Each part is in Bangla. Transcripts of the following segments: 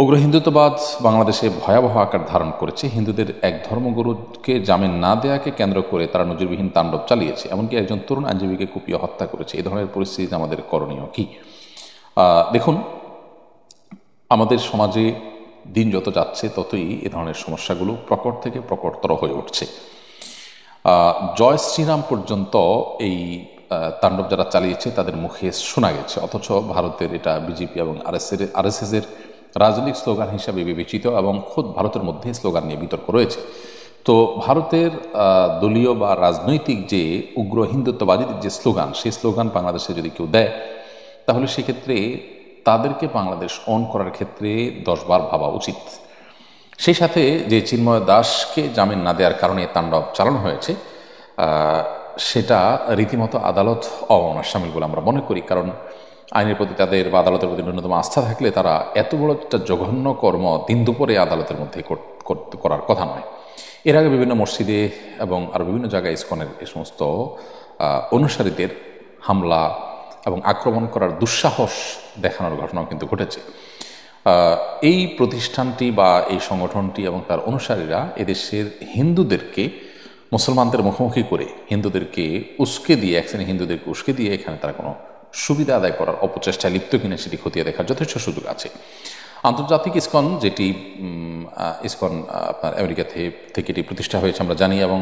উগ্র হিন্দুত্ববাদ বাংলাদেশে ভয়াবহ আকার ধারণ করেছে। হিন্দুদের এক ধর্মগুরুকে জামিন না দেওয়াকে কেন্দ্র করে তারা নজিরবিহীন তাণ্ডব চালিয়েছে, এমনকি একজন তরুণ আইনজীবীকে কুপিয়ে হত্যা করেছে। এই ধরনের পরিস্থিতিতে আমাদের করণীয় কি? দেখুন, আমাদের সমাজে দিন যত যাচ্ছে ততই এ ধরনের সমস্যাগুলো প্রকট থেকে প্রকটতর হয়ে উঠছে। জয় শ্রীরাম পর্যন্ত এই তাণ্ডব যারা চালিয়েছে তাদের মুখে শোনা গেছে, অথচ ভারতের এটা বিজেপি এবং আরএসএস এর রাজনৈতিক স্লোগান হিসাবে বিবেচিত এবং খোদ ভারতের মধ্যে স্লোগান নিয়ে বিতর্ক রয়েছে। তো ভারতের দলীয় বা রাজনৈতিক যে উগ্র হিন্দুত্ববাদীদের যে স্লোগান, সেই স্লোগান বাংলাদেশে যদি কেউ দেয় তাহলে সেক্ষেত্রে তাদেরকে বাংলাদেশ অন করার ক্ষেত্রে 10 বার ভাবা উচিত। সেই সাথে যে চিন্ময় দাসকে জামিন না দেওয়ার কারণে তাণ্ডব চালানো হয়েছে, সেটা রীতিমতো আদালত অবমাননার সামিল বলে আমরা মনে করি। কারণ আইনের প্রতি তাদের বা আদালতের প্রতি ন্যূনতম আস্থা থাকলে তারা এত বড় একটা জঘন্য কর্ম দিন দুপুরে আদালতের মধ্যে করার কথা নয়। এর আগে বিভিন্ন মসজিদে এবং আরও বিভিন্ন জায়গায় ইসকনের এ সমস্ত অনুসারীদের হামলা এবং আক্রমণ করার দুঃসাহস দেখানোর ঘটনাও কিন্তু ঘটেছে। এই প্রতিষ্ঠানটি বা এই সংগঠনটি এবং তার অনুসারীরা এদেশের হিন্দুদেরকে মুসলমানদের মুখোমুখি করে হিন্দুদেরকে উস্কে দিয়ে, এক শ্রেণী হিন্দুদেরকে উস্কে দিয়ে এখানে তারা কোনো সুবিধা আদায় করার অপচেষ্টায় লিপ্ত কিনা সেটি খতিয়ে দেখার যথেষ্ট সুযোগ আছে। আন্তর্জাতিক ইসকন, যেটি ইসকন আপনার আমেরিকা থেকে এটি প্রতিষ্ঠা হয়েছে আমরা জানি, এবং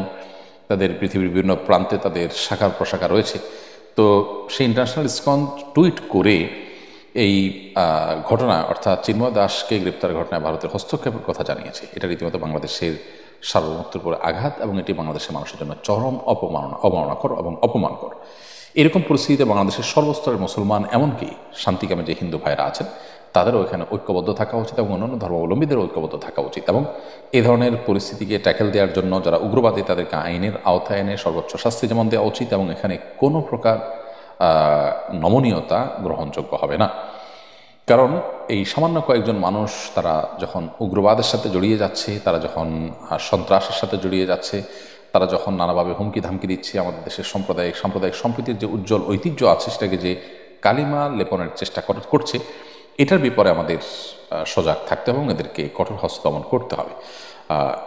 তাদের পৃথিবীর বিভিন্ন প্রান্তে তাদের শাখা প্রশাখা রয়েছে। তো সেই ইন্টারন্যাশনাল ইসকন টুইট করে এই ঘটনা, অর্থাৎ চিন্ময় দাসকে গ্রেপ্তার ঘটনায় ভারতের হস্তক্ষেপের কথা জানিয়েছে। এটা রীতিমতো বাংলাদেশের সার্বভৌমত্বের উপরে আঘাত এবং এটি বাংলাদেশের মানুষের জন্য চরম অবমাননাকর এবং অপমানকর। এরকম পরিস্থিতিতে বাংলাদেশের সর্বস্তরের মুসলমান, এমনকি শান্তিকামী যে হিন্দু ভাইরা আছেন, তাদেরও এখানে ঐক্যবদ্ধ থাকা উচিত এবং অন্যান্য ধর্মাবলম্বীদেরও ঐক্যবদ্ধ থাকা উচিত। এবং এ ধরনের পরিস্থিতিকে ট্যাকেল দেওয়ার জন্য যারা উগ্রবাদী তাদেরকে আইনের আওতায় এনে সর্বোচ্চ শাস্তি যেমন দেওয়া উচিত, এবং এখানে কোনো প্রকার নমনীয়তা গ্রহণযোগ্য হবে না। কারণ এই সামান্য কয়েকজন মানুষ তারা যখন উগ্রবাদের সাথে জড়িয়ে যাচ্ছে, তারা যখন সন্ত্রাসের সাথে জড়িয়ে যাচ্ছে, তারা যখন নানাভাবে হুমকি ধামকি দিচ্ছে আমাদের দেশের সাম্প্রদায়িক সম্প্রীতির যে উজ্জ্বল ঐতিহ্য আছে সেটাকে যে কালিমা লেপনের চেষ্টা করছে, এটার বিপরে আমাদের সজাগ থাকতে হবে এবং এদেরকে কঠোর হস্তে দমন করতে হবে।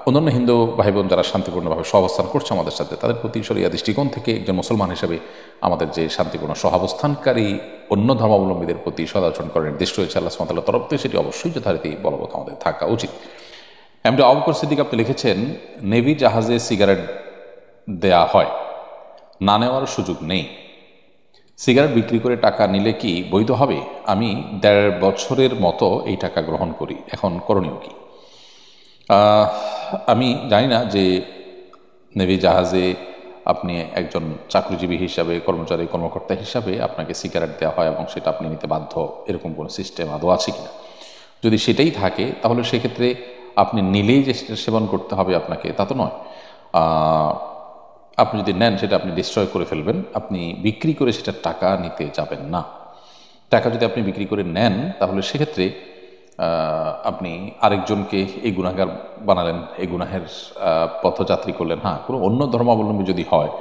অন্যান্য হিন্দু ভাই বোন যারা শান্তিপূর্ণভাবে সহাবস্থান করছে আমাদের সাথে, তাদের প্রতি শরিয়া দৃষ্টিকোণ থেকে একজন মুসলমান হিসেবে আমাদের যে শান্তিপূর্ণ সহাবস্থানকারী অন্য ধর্মাবলম্বীদের প্রতি সদাচরণ করার নির্দেশ রয়েছে আল্লাহ সুবহানাহু ওয়া তাআলার তরফ থেকে, সেটি অবশ্যই যথারীতি বলবৎ আমাদের থাকা উচিত। এমডি আবুবকর সিদ্দিক আপনি লিখেছেন, নেভি জাহাজে সিগারেট দেয়া হয়, না নেওয়ার সুযোগ নেই। সিগারেট বিক্রি করে টাকা নিলে কি বৈধ হবে? আমি 1.5 বছরের মতো এই টাকা গ্রহণ করি, এখন করণীয় কি? আমি জানি না যে নেভি জাহাজে আপনি একজন চাকরিজীবী হিসাবে, কর্মকর্তা হিসাবে আপনাকে সিগারেট দেওয়া হয় এবং সেটা আপনি নিতে বাধ্য, এরকম কোনো সিস্টেম আদৌ আছে কিনা। যদি সেটাই থাকে তাহলে সেক্ষেত্রে আপনি নিলেই যে সেটা সেবন করতে হবে আপনাকে, তা তো নয়। আপনি যদি নেন সেটা আপনি ডিস্ট্রয় করে ফেলবেন, আপনি বিক্রি করে সেটা টাকা নিতে যাবেন না। টাকা যদি আপনি বিক্রি করে নেন তাহলে সেক্ষেত্রে আপনি আরেকজনকে এই গুনাহগার বানালেন, এই গুনাহের পথযাত্রী করলেন। হ্যাঁ, কোনো অন্য ধর্মাবলম্বী যদি হয়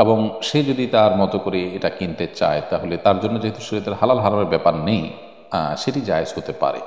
এবং সে যদি তার মতো করে এটা কিনতে চায়, তাহলে তার জন্য যেহেতু শরীয়তের হালাল হারামের ব্যাপার নেই, সেটি জায়েজ হতে পারে।